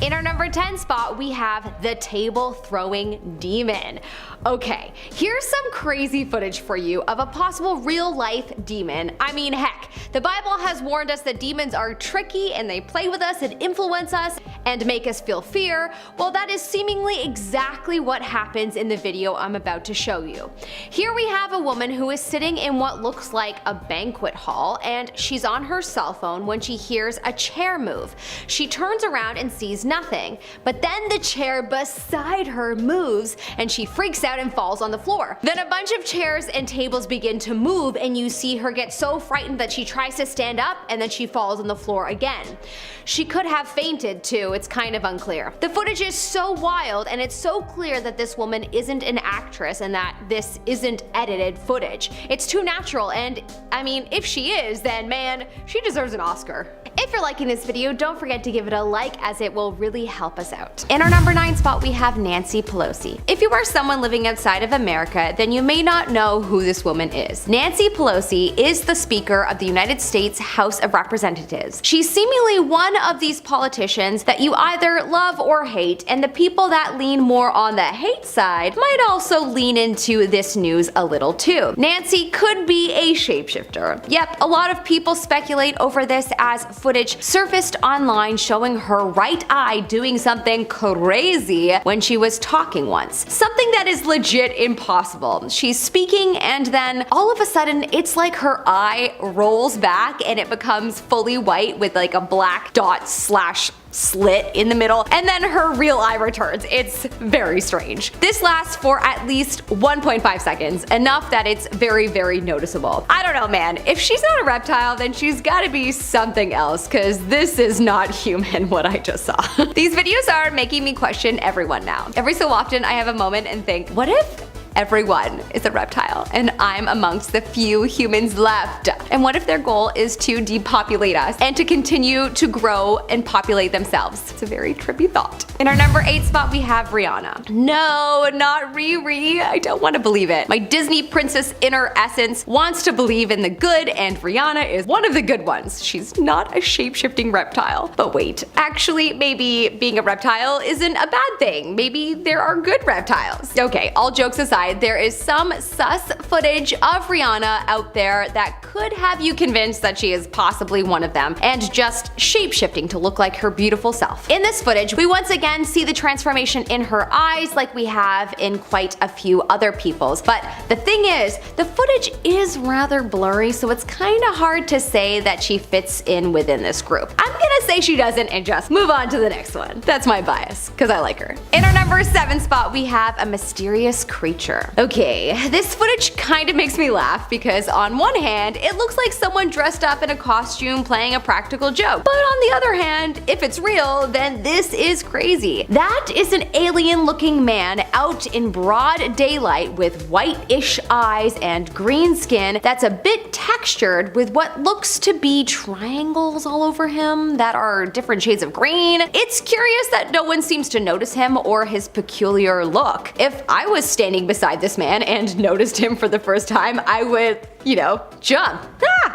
In our number 10 spot, we have the table throwing demon. Okay, here's some crazy footage for you of a possible real life demon. I mean, heck, the Bible has warned us that demons are tricky and they play with us and influence us and make us feel fear. Well, that is seemingly exactly what happens in the video I'm about to show you. Here we have a woman who is sitting in what looks like a banquet hall, and she's on her cell phone when she hears a chair move. She turns around and sees nothing, but then the chair beside her moves and she freaks out and falls on the floor. Then a bunch of chairs and tables begin to move and you see her get so frightened that she tries to stand up and then she falls on the floor again. She could have fainted too, it's kind of unclear. The footage is so wild and it's so clear that this woman isn't an actress and that this isn't edited footage. It's too natural, and I mean, if she is, then man, she deserves an Oscar. If you're liking this video, don't forget to give it a like, as it will really help us out. In our number 9 spot, we have Nancy Pelosi. If you are someone living outside of America, then you may not know who this woman is. Nancy Pelosi is the Speaker of the United States House of Representatives. She's seemingly one of these politicians that you either love or hate, and the people that lean more on the hate side might also lean into this news a little too. Nancy could be a shapeshifter. Yep, a lot of people speculate over this as footage surfaced online showing her right eye doing something crazy when she was talking once. Something that is legit impossible. She's speaking and then all of a sudden it's like her eye rolls back and it becomes fully white with like a black dot slash slit in the middle, and then her real eye returns. It's very strange. This lasts for at least 1.5 seconds, enough that it's very, very noticeable. I don't know, man. If she's not a reptile, then she's gotta be something else, cause this is not human what I just saw. These videos are making me question everyone now. Every so often I have a moment and think, what if everyone is a reptile and I'm amongst the few humans left? And what if their goal is to depopulate us and to continue to grow and populate themselves? It's a very trippy thought. In our number 8 spot, we have Rihanna. No, not Riri. I don't want to believe it. My Disney princess inner essence wants to believe in the good, and Rihanna is one of the good ones. She's not a shape-shifting reptile. But wait, actually, maybe being a reptile isn't a bad thing. Maybe there are good reptiles. Okay, all jokes aside, there is some sus footage of Rihanna out there that could have you convinced that she is possibly one of them and just shape-shifting to look like her beautiful self. In this footage, we once again see the transformation in her eyes like we have in quite a few other people's, but the thing is, the footage is rather blurry, so it's kinda hard to say that she fits in within this group. I'm gonna say she doesn't and just move on to the next one. That's my bias, cause I like her. In our number 7 spot, we have a mysterious creature. Okay, this footage kind of makes me laugh because on one hand, it looks like someone dressed up in a costume playing a practical joke. But on the other hand, if it's real, then this is crazy. That is an alien looking man out in broad daylight with white-ish eyes and green skin that's a bit textured with what looks to be triangles all over him that are different shades of green. It's curious that no one seems to notice him or his peculiar look. If I was standing beside this man and noticed him for the first time, I would, you know, jump.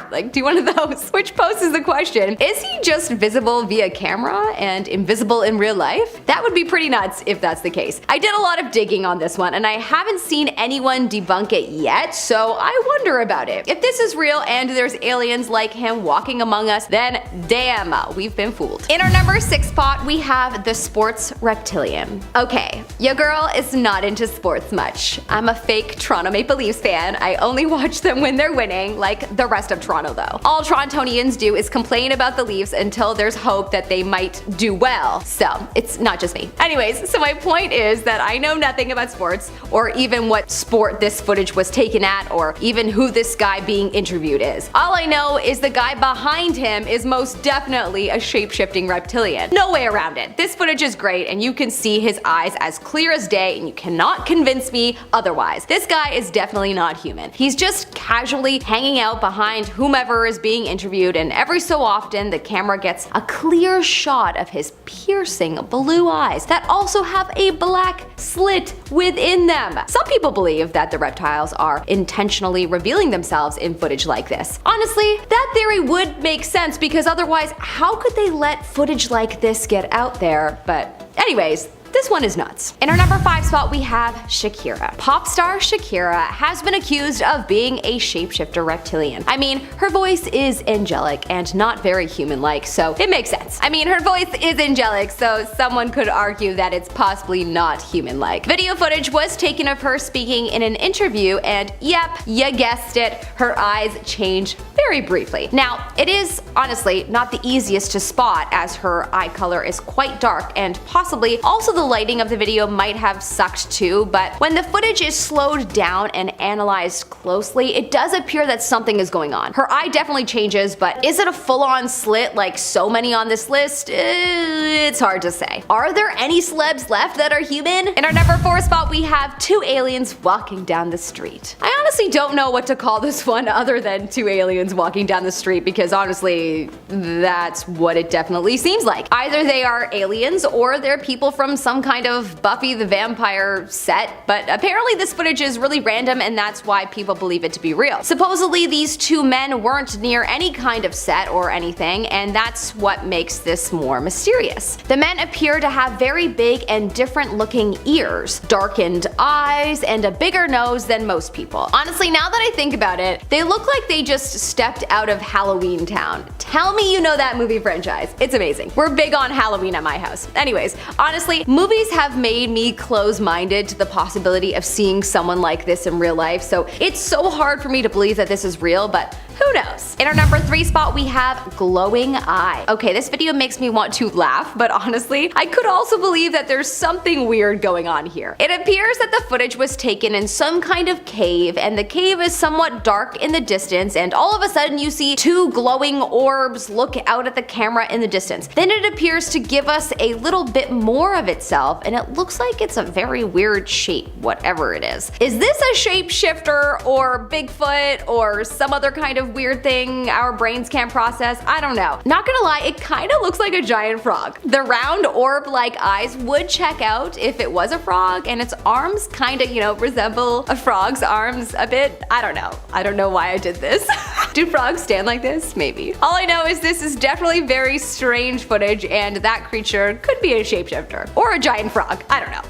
Like do one of those. Which poses the question, is he just visible via camera and invisible in real life? That would be pretty nuts if that's the case. I did a lot of digging on this one and I haven't seen anyone debunk it yet, so I wonder about it. If this is real and there's aliens like him walking among us, then damn, we've been fooled. In our number 6 spot, we have the sports reptilian. Okay, your girl is not into sports much. I'm a fake Toronto Maple Leafs fan. I only watch them when they're winning, like the rest of Toronto though. All Torontonians do is complain about the Leafs until there's hope that they might do well. So it's not just me. Anyways, so my point is that I know nothing about sports or even what sport this footage was taken at or even who this guy being interviewed is. All I know is the guy behind him is most definitely a shape-shifting reptilian. No way around it. This footage is great and you can see his eyes as clear as day and you cannot convince me otherwise. This guy is definitely not human. He's just casually hanging out behind who whomever is being interviewed, and every so often the camera gets a clear shot of his piercing blue eyes that also have a black slit within them. Some people believe that the reptiles are intentionally revealing themselves in footage like this. Honestly, that theory would make sense because otherwise, how could they let footage like this get out there? But anyways, this one is nuts. In our number 5 spot, we have Shakira. Pop star Shakira has been accused of being a shapeshifter reptilian. I mean, her voice is angelic and not very human-like, so it makes sense. I mean, her voice is angelic, so someone could argue that it's possibly not human-like. Video footage was taken of her speaking in an interview, and yep, you guessed it, her eyes changed very briefly. Now, it is honestly not the easiest to spot as her eye color is quite dark, and possibly also the lighting of the video might have sucked too, but when the footage is slowed down and analyzed closely, it does appear that something is going on. Her eye definitely changes, but is it a full-on slit like so many on this list? It's hard to say. Are there any celebs left that are human? In our number 4 spot, we have 2 aliens walking down the street. I honestly don't know what to call this one other than 2 aliens walking down the street, because honestly, that's what it definitely seems like. Either they are aliens or they're people from some kind of Buffy the Vampire set, but apparently this footage is really random and that's why people believe it to be real. Supposedly these 2 men weren't near any kind of set or anything, and that's what makes this more mysterious. The men appear to have very big and different looking ears, darkened eyes, and a bigger nose than most people. Honestly, now that I think about it, they look like they just stepped out of Halloween Town. Tell me you know that movie franchise. It's amazing. We're big on Halloween at my house. Anyways, honestly, movies have made me close-minded to the possibility of seeing someone like this in real life, so it's so hard for me to believe that this is real, but who knows? In our number 3 spot, we have glowing eye. Okay, this video makes me want to laugh, but honestly, I could also believe that there's something weird going on here. It appears that the footage was taken in some kind of cave, and the cave is somewhat dark in the distance, and all of a sudden you see 2 glowing orbs look out at the camera in the distance. Then it appears to give us a little bit more of itself, and it looks like it's a very weird shape, whatever it is. Is this a shapeshifter or Bigfoot or some other kind of weird thing our brains can't process? I don't know. Not gonna lie, it kinda looks like a giant frog. The round orb-like eyes would check out if it was a frog, and its arms kinda, resemble a frog's arms a bit. I don't know. I don't know why I did this. Do frogs stand like this? Maybe. All I know is this is definitely very strange footage, and that creature could be a shapeshifter. Or a giant frog. I don't know.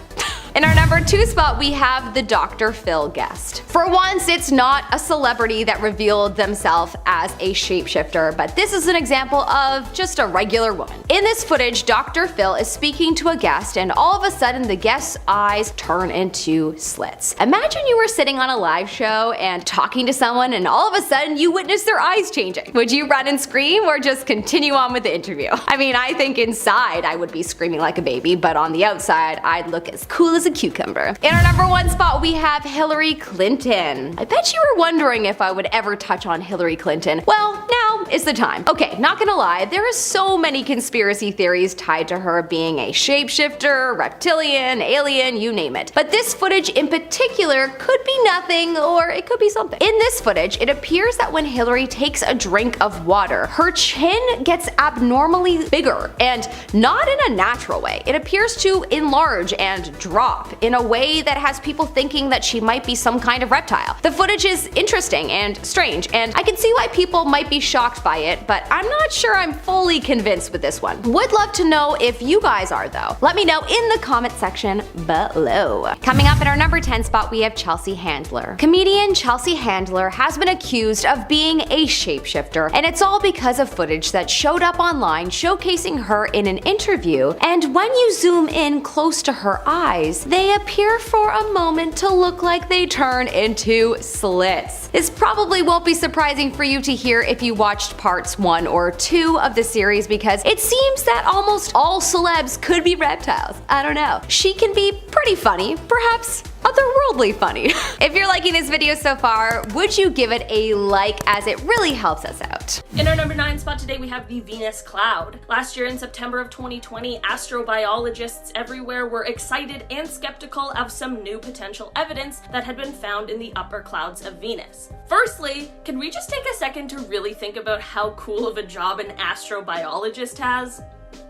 In our number 2 spot, we have the DR.PHIL guest. For once, it's not a celebrity that revealed themselves as a shapeshifter, but this is an example of just a regular woman. In this footage, DR.PHIL is speaking to a guest, and all of a sudden the guest's eyes turn into slits. Imagine you were sitting on a live show and talking to someone, and all of a sudden you witness their eyes changing. Would you run and scream or just continue on with the interview? I mean, I think inside I would be screaming like a baby, but on the outside I'd look as cool as a cucumber. In our number 1 spot, we have Hillary Clinton. I bet you were wondering if I would ever touch on Hillary Clinton. Well, now is the time. Okay, not gonna lie, there are so many conspiracy theories tied to her being a shapeshifter, reptilian, alien, you name it. But this footage in particular could be nothing, or it could be something. In this footage, it appears that when Hillary takes a drink of water, her chin gets abnormally bigger, and not in a natural way. It appears to enlarge and drop in a way that has people thinking that she might be some kind of reptile. The footage is interesting and strange, and I can see why people might be shocked by it, but I'm not sure I'm fully convinced with this one. Would love to know if you guys are though. Let me know in the comment section below. Coming up in our number 10 spot, we have Chelsea Handler. Comedian Chelsea Handler has been accused of being a shapeshifter, and it's all because of footage that showed up online showcasing her in an interview, and when you zoom in close to her eyes, they appear for a moment to look like they turn into slits. This probably won't be surprising for you to hear if you watched parts 1 or 2 of the series, because it seems that almost all celebs could be reptiles. I don't know. She can be pretty funny, perhaps otherworldly funny. If you're liking this video so far, would you give it a like, as it really helps us out. In our number 9 spot today, we have the Venus cloud. Last year in September of 2020, astrobiologists everywhere were excited and skeptical of some new potential evidence that had been found in the upper clouds of Venus. Firstly, can we just take a second to really think about how cool of a job an astrobiologist has?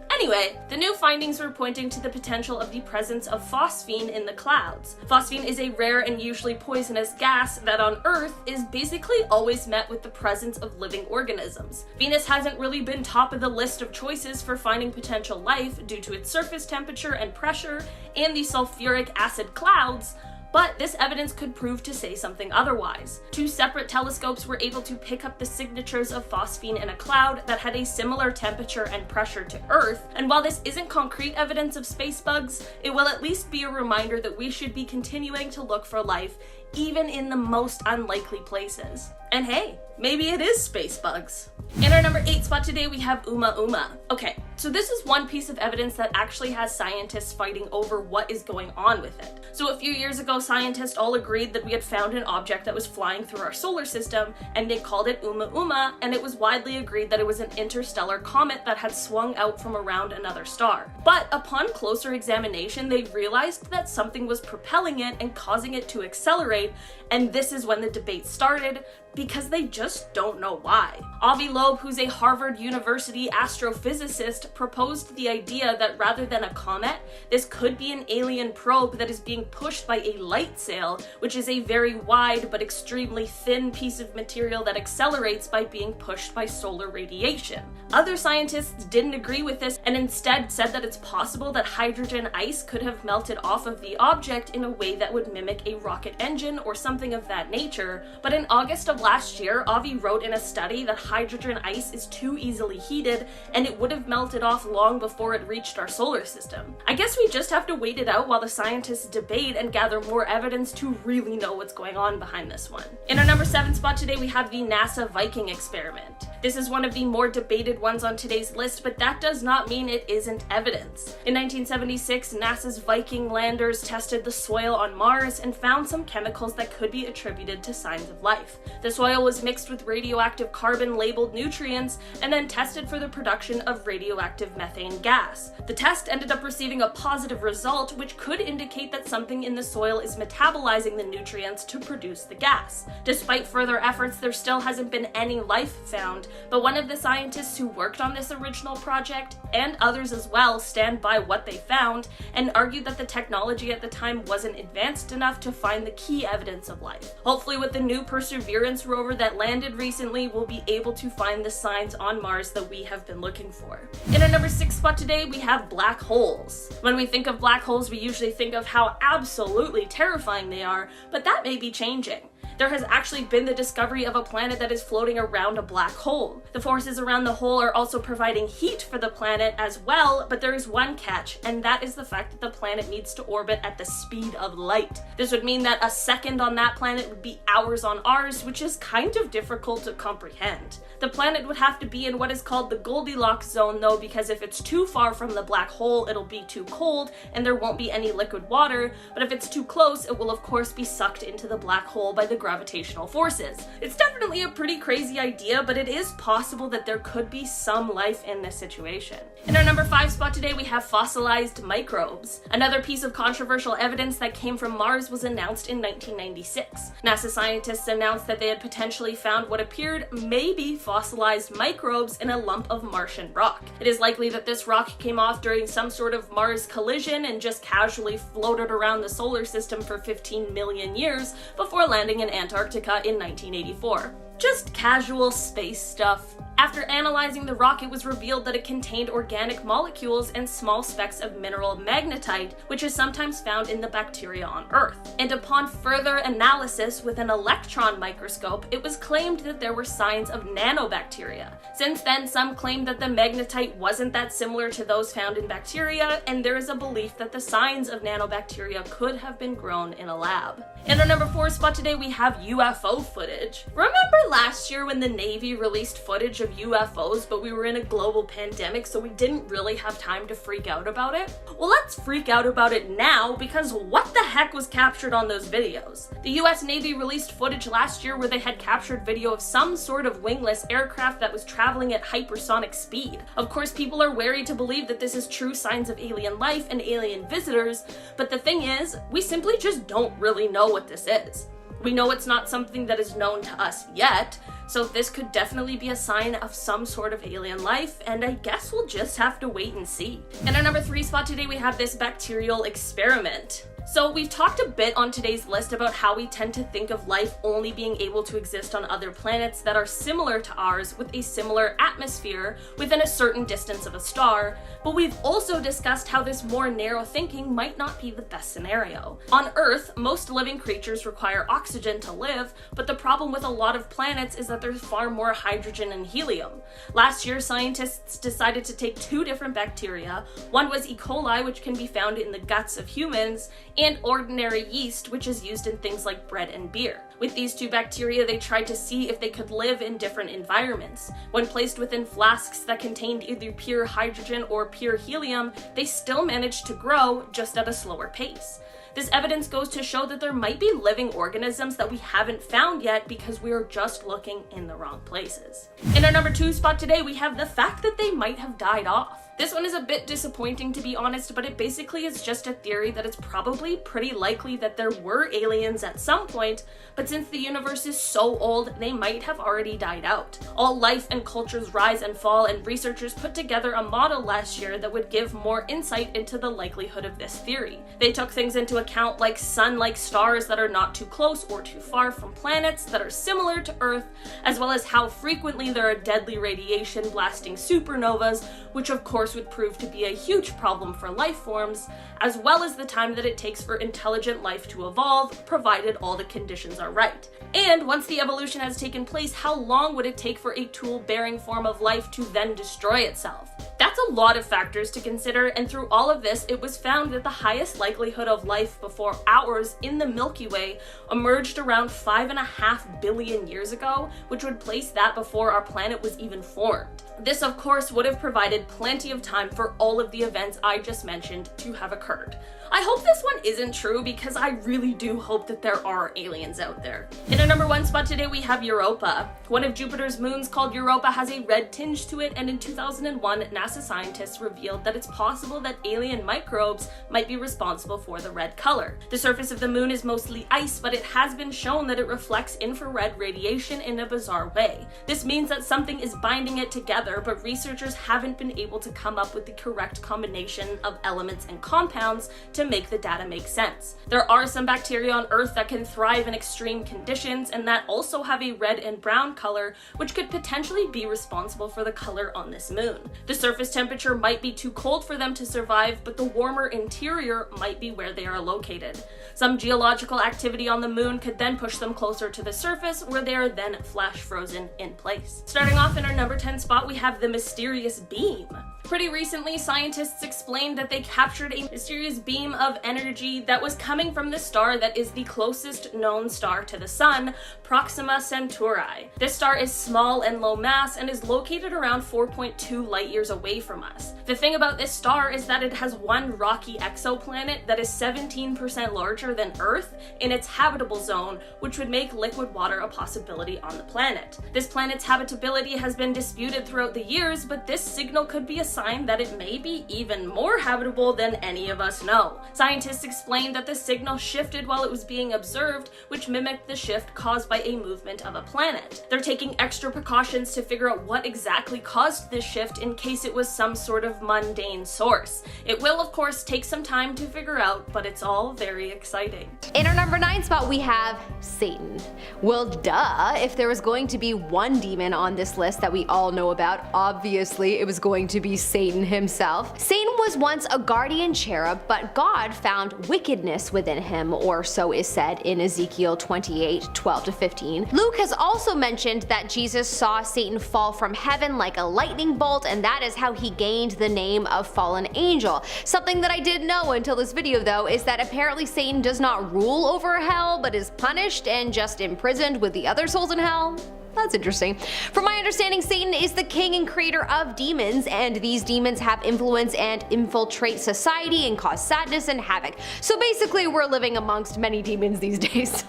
Anyway, the new findings were pointing to the potential of the presence of phosphine in the clouds. Phosphine is a rare and usually poisonous gas that on Earth is basically always met with the presence of living organisms. Venus hasn't really been top of the list of choices for finding potential life due to its surface temperature and pressure and the sulfuric acid clouds, but this evidence could prove to say something otherwise. 2 separate telescopes were able to pick up the signatures of phosphine in a cloud that had a similar temperature and pressure to Earth, and while this isn't concrete evidence of space bugs, it will at least be a reminder that we should be continuing to look for life even in the most unlikely places. And hey, maybe it is space bugs. In our number 8 spot today, we have Uma. Okay, so this is one piece of evidence that actually has scientists fighting over what is going on with it. So a few years ago, scientists all agreed that we had found an object that was flying through our solar system, and they called it Uma, and it was widely agreed that it was an interstellar comet that had swung out from around another star. But upon closer examination, they realized that something was propelling it and causing it to accelerate, and this is when the debate started, because they just don't know why. Avi Loeb, who's a Harvard University astrophysicist, proposed the idea that rather than a comet, this could be an alien probe that is being pushed by a light sail, which is a very wide but extremely thin piece of material that accelerates by being pushed by solar radiation. Other scientists didn't agree with this and instead said that it's possible that hydrogen ice could have melted off of the object in a way that would mimic a rocket engine or something of that nature, but in August of last year, Avi wrote in a study that hydrogen ice is too easily heated and it would have melted off long before it reached our solar system. I guess we just have to wait it out while the scientists debate and gather more evidence to really know what's going on behind this one. In our number 7 spot today, we have the NASA Viking experiment. This is one of the more debated ones on today's list, but that does not mean it isn't evidence. In 1976, NASA's Viking landers tested the soil on Mars and found some chemicals that could be attributed to signs of life. The soil was mixed with radioactive carbon-labeled nutrients and then tested for the production of radioactive methane gas. The test ended up receiving a positive result, which could indicate that something in the soil is metabolizing the nutrients to produce the gas. Despite further efforts, there still hasn't been any life found, but one of the scientists who worked on this original project, and others as well, stand by what they found and argued that the technology at the time wasn't advanced enough to find the key evidence of life. Hopefully with the new Perseverance rover that landed recently, we'll be able to find the signs on Mars that we have been looking for. In our number 6 spot today, we have black holes. When we think of black holes, we usually think of how absolutely terrifying they are, but that may be changing. There has actually been the discovery of a planet that is floating around a black hole. The forces around the hole are also providing heat for the planet as well, but there is one catch, and that is the fact that the planet needs to orbit at the speed of light. This would mean that a second on that planet would be hours on ours, which is kind of difficult to comprehend. The planet would have to be in what is called the Goldilocks zone though, because if it's too far from the black hole, it'll be too cold and there won't be any liquid water, but if it's too close, it will of course be sucked into the black hole by the gravitational forces. It's definitely a pretty crazy idea, but it is possible that there could be some life in this situation. In our number 5 spot today, we have fossilized microbes. Another piece of controversial evidence that came from Mars was announced in 1996. NASA scientists announced that they had potentially found what appeared maybe fossilized microbes in a lump of Martian rock. It is likely that this rock came off during some sort of Mars collision and just casually floated around the solar system for 15 million years before landing in Antarctica in 1984. Just casual space stuff. After analyzing the rock, it was revealed that it contained organic molecules and small specks of mineral magnetite, which is sometimes found in the bacteria on Earth. And upon further analysis with an electron microscope, it was claimed that there were signs of nanobacteria. Since then, some claim that the magnetite wasn't that similar to those found in bacteria, and there is a belief that the signs of nanobacteria could have been grown in a lab. In our number 4 spot today, we have UFO footage. Remember last year when the Navy released footage of of UFOs, but we were in a global pandemic, so we didn't really have time to freak out about it? Well, let's freak out about it now, because what the heck was captured on those videos? The US Navy released footage last year where they had captured video of some sort of wingless aircraft that was traveling at hypersonic speed. Of course, people are wary to believe that this is true signs of alien life and alien visitors, but the thing is, we simply just don't really know what this is. We know it's not something that is known to us yet, so this could definitely be a sign of some sort of alien life, and I guess we'll just have to wait and see. In our number 3 spot today, we have this bacterial experiment. So we've talked a bit on today's list about how we tend to think of life only being able to exist on other planets that are similar to ours with a similar atmosphere within a certain distance of a star, but we've also discussed how this more narrow thinking might not be the best scenario. On Earth, most living creatures require oxygen to live, but the problem with a lot of planets is that there's far more hydrogen and helium. Last year, scientists decided to take 2 different bacteria. One was E. coli, which can be found in the guts of humans, and ordinary yeast, which is used in things like bread and beer. With these 2 bacteria, they tried to see if they could live in different environments. When placed within flasks that contained either pure hydrogen or pure helium, they still managed to grow, just at a slower pace. This evidence goes to show that there might be living organisms that we haven't found yet because we are just looking in the wrong places. In our number 2 spot today, we have the fact that they might have died off. This one is a bit disappointing, to be honest, but it basically is just a theory that it's probably pretty likely that there were aliens at some point, but since the universe is so old, they might have already died out. All life and cultures rise and fall, and researchers put together a model last year that would give more insight into the likelihood of this theory. They took things into account like sun-like stars that are not too close or too far from planets that are similar to Earth, as well as how frequently there are deadly radiation blasting supernovas, which of course would prove to be a huge problem for life forms, as well as the time that it takes for intelligent life to evolve, provided all the conditions are right. And once the evolution has taken place, how long would it take for a tool-bearing form of life to then destroy itself? That's a lot of factors to consider, and through all of this, it was found that the highest likelihood of life before ours in the Milky Way emerged around 5.5 billion years ago, which would place that before our planet was even formed. This, of course, would have provided plenty of time for all of the events I just mentioned to have occurred. I hope this one isn't true, because I really do hope that there are aliens out there. In our number 1 spot today, we have Europa. One of Jupiter's moons, called Europa, has a red tinge to it, and in 2001, NASA scientists revealed that it's possible that alien microbes might be responsible for the red color. The surface of the moon is mostly ice, but it has been shown that it reflects infrared radiation in a bizarre way. This means that something is binding it together, but researchers haven't been able to come up with the correct combination of elements and compounds to make the data make sense. There are some bacteria on Earth that can thrive in extreme conditions and that also have a red and brown color, which could potentially be responsible for the color on this moon. The surface temperature might be too cold for them to survive, but the warmer interior might be where they are located. Some geological activity on the moon could then push them closer to the surface, where they are then flash frozen in place. Starting off in our number 10 spot, we have the mysterious beam. Pretty recently, scientists explained that they captured a mysterious beam of energy that was coming from the star that is the closest known star to the Sun, Proxima Centauri. This star is small and low mass and is located around 4.2 light years away from us. The thing about this star is that it has one rocky exoplanet that is 17% larger than Earth in its habitable zone, which would make liquid water a possibility on the planet. This planet's habitability has been disputed throughout the years, but this signal could be a sign that it may be even more habitable than any of us know. Scientists explained that the signal shifted while it was being observed, which mimicked the shift caused by a movement of a planet. They're taking extra precautions to figure out what exactly caused this shift in case it was some sort of mundane source. It will, of course, take some time to figure out, but it's all very exciting. In our number 9 spot, we have Satan. Well, duh, if there was going to be one demon on this list that we all know about, obviously it was going to be Satan himself. Satan was once a guardian cherub, but God found wickedness within him, or so is said in Ezekiel 28:12-15. Luke has also mentioned that Jesus saw Satan fall from heaven like a lightning bolt, and that is how he gained the name of fallen angel. Something that I didn't know until this video, though, is that apparently Satan does not rule over hell, but is punished and just imprisoned with the other souls in hell. That's interesting. From my understanding, Satan is the king and creator of demons, and these demons have influence and infiltrate society and cause sadness and havoc. So basically, we're living amongst many demons these days.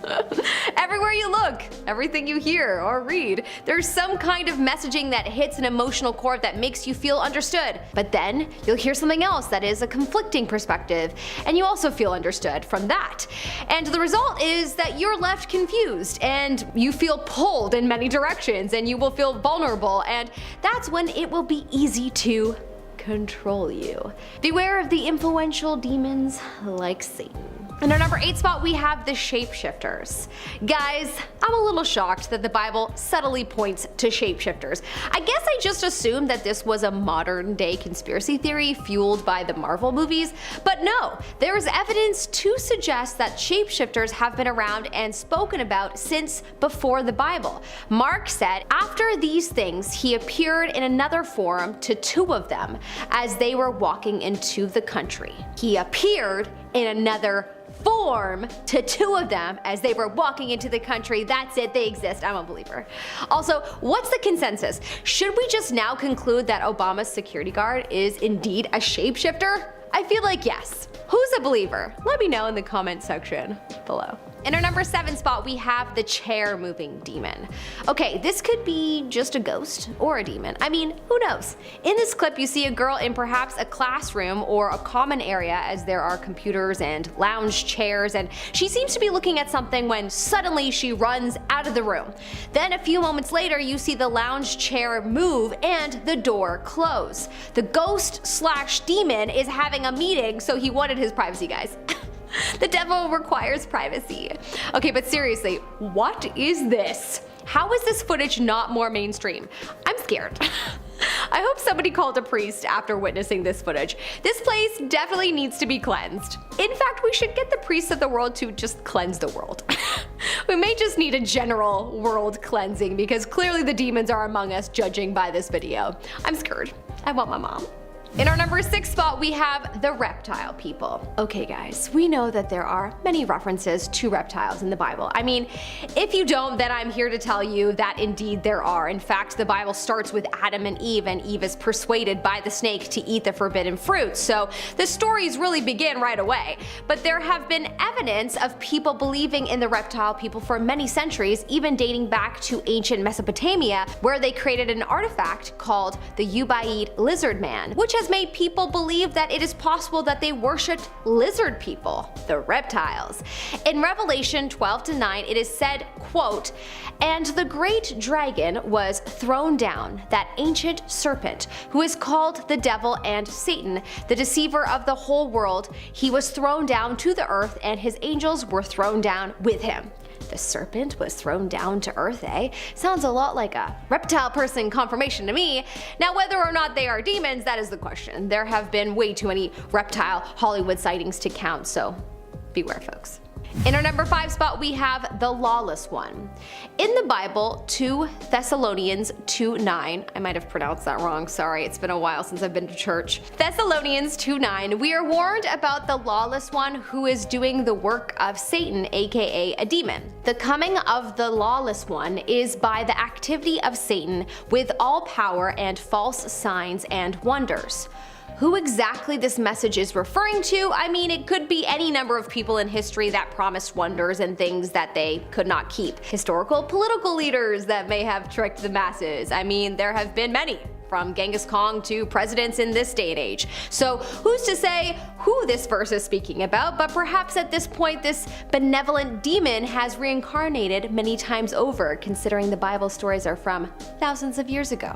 Everywhere you look, everything you hear or read, there's some kind of messaging that hits an emotional chord that makes you feel understood. But then you'll hear something else that is a conflicting perspective, and you also feel understood from that. And the result is that you're left confused, and you feel pulled in many directions, and you will feel vulnerable, and that's when it will be easy to control you. Beware of the influential demons like Satan. In our number 8 spot, we have the shapeshifters. Guys, I'm a little shocked that the Bible subtly points to shapeshifters. I guess I just assumed that this was a modern day conspiracy theory fueled by the Marvel movies, but no, there is evidence to suggest that shapeshifters have been around and spoken about since before the Bible. Mark said, after these things, he appeared in another form to 2 of them as they were walking into the country. He appeared in another form to 2 of them as they were walking into the country. That's it, they exist. I'm a believer. Also, what's the consensus? Should we just now conclude that Obama's security guard is indeed a shapeshifter? I feel like yes. Who's a believer? Let me know in the comment section below. In our number 7 spot, we have the chair moving demon. Okay, this could be just a ghost or a demon. I mean, who knows? In this clip, you see a girl in perhaps a classroom or a common area as there are computers and lounge chairs, and she seems to be looking at something when suddenly she runs out of the room. Then a few moments later, you see the lounge chair move and the door close. The ghost/demon is having a meeting, so he wanted his privacy, guys. The devil requires privacy. Okay, but seriously, what is this? How is this footage not more mainstream? I'm scared. I hope somebody called a priest after witnessing this footage. This place definitely needs to be cleansed. In fact, we should get the priests of the world to just cleanse the world. We may just need a general world cleansing because clearly the demons are among us, judging by this video. I'm scared. I want my mom. In our number 6 spot, we have the reptile people. Okay guys, we know that there are many references to reptiles in the Bible. I mean, if you don't, then I'm here to tell you that indeed there are. In fact, the Bible starts with Adam and Eve is persuaded by the snake to eat the forbidden fruit. So the stories really begin right away. But there have been evidence of people believing in the reptile people for many centuries, even dating back to ancient Mesopotamia, where they created an artifact called the Ubaid lizard man, which has made people believe that it is possible that they worshipped lizard people, the reptiles. In Revelation 12:9, it is said, quote, "And the great dragon was thrown down, that ancient serpent, who is called the devil and Satan, the deceiver of the whole world. He was thrown down to the earth, and his angels were thrown down with him." The serpent was thrown down to earth, eh? Sounds a lot like a reptile person confirmation to me. Now, whether or not they are demons, that is the question. There have been way too many reptile Hollywood sightings to count, so beware, folks. In our number 5 spot, we have the lawless one. In the Bible, 2 Thessalonians 2:9, I might have pronounced that wrong, sorry, it's been a while since I've been to church. Thessalonians 2:9, we are warned about the lawless one who is doing the work of Satan, aka a demon. The coming of the lawless one is by the activity of Satan with all power and false signs and wonders. Who exactly this message is referring to? I mean, it could be any number of people in history that promised wonders and things that they could not keep. Historical political leaders that may have tricked the masses. I mean, there have been many, from Genghis Khan to presidents in this day and age. So who's to say who this verse is speaking about, but perhaps at this point this benevolent demon has reincarnated many times over, considering the Bible stories are from thousands of years ago.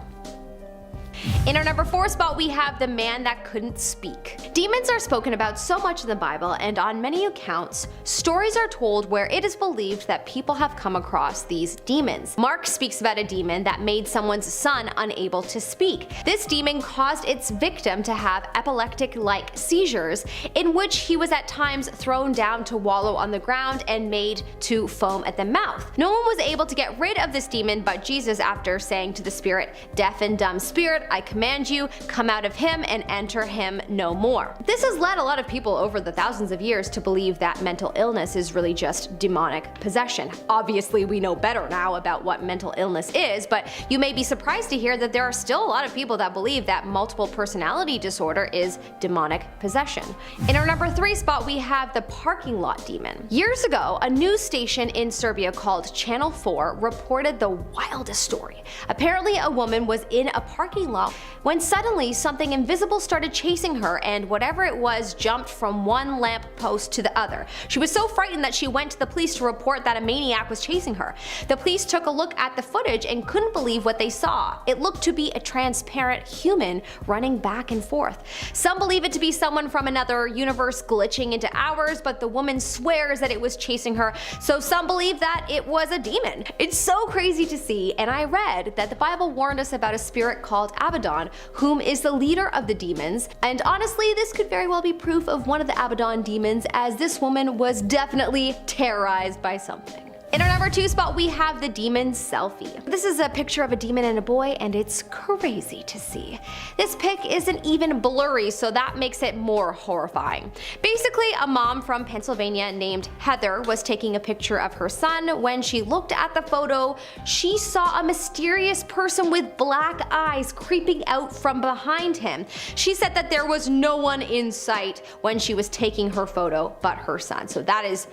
In our number 4 spot, we have the man that couldn't speak. Demons are spoken about so much in the Bible, and on many accounts, stories are told where it is believed that people have come across these demons. Mark speaks about a demon that made someone's son unable to speak. This demon caused its victim to have epileptic-like seizures, in which he was at times thrown down to wallow on the ground and made to foam at the mouth. No one was able to get rid of this demon but Jesus, after saying to the spirit, "Deaf and dumb spirit, I command you, come out of him and enter him no more. This has led a lot of people over the thousands of years to believe that mental illness is really just demonic possession. Obviously, we know better now about what mental illness is, but you may be surprised to hear that there are still a lot of people that believe that multiple personality disorder is demonic possession. In our number 3 spot, we have the parking lot demon. Years ago, a news station in Serbia called Channel 4 reported the wildest story. Apparently, a woman was in a parking lot when suddenly something invisible started chasing her, and whatever it was jumped from one lamp post to the other. She was so frightened that she went to the police to report that a maniac was chasing her. The police took a look at the footage and couldn't believe what they saw. It looked to be a transparent human running back and forth. Some believe it to be someone from another universe glitching into ours, but the woman swears that it was chasing her, so some believe that it was a demon. It's so crazy to see, and I read that the Bible warned us about a spirit called Abaddon, whom is the leader of the demons, and honestly, this could very well be proof of one of the Abaddon demons, as this woman was definitely terrorized by something. In our number 2 spot, we have the demon Selfie. This is a picture of a demon and a boy, and it's crazy to see. This pic isn't even blurry, so that makes it more horrifying. Basically, a mom from Pennsylvania named Heather was taking a picture of her son. When she looked at the photo, she saw a mysterious person with black eyes creeping out from behind him. She said that there was no one in sight when she was taking her photo but her son. So that is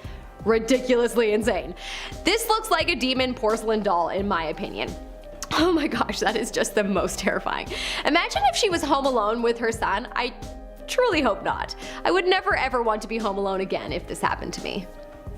ridiculously insane. This looks like a demon porcelain doll in my opinion. Oh my gosh, that is just the most terrifying. Imagine if she was home alone with her son. I truly hope not. I would never ever want to be home alone again if this happened to me.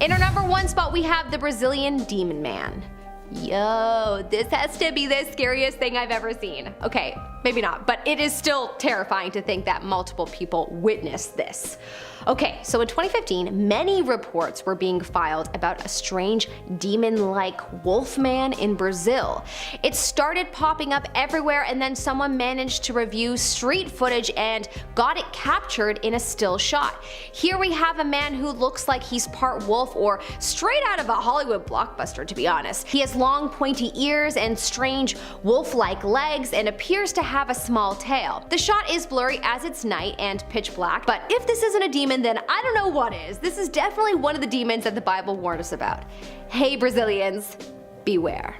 In our number 1 spot, we have the Brazilian Demon Man. Yo, this has to be the scariest thing I've ever seen. Okay, maybe not, but it is still terrifying to think that multiple people witnessed this. Okay, so in 2015, many reports were being filed about a strange demon-like wolf man in Brazil. It started popping up everywhere, and then someone managed to review street footage and got it captured in a still shot. Here we have a man who looks like he's part wolf or straight out of a Hollywood blockbuster, to be honest. He has long pointy ears and strange wolf-like legs and appears to have a small tail. The shot is blurry as it's night and pitch black, but if this isn't a demon, then I don't know what is. This is definitely one of the demons that the Bible warned us about. Hey Brazilians, beware.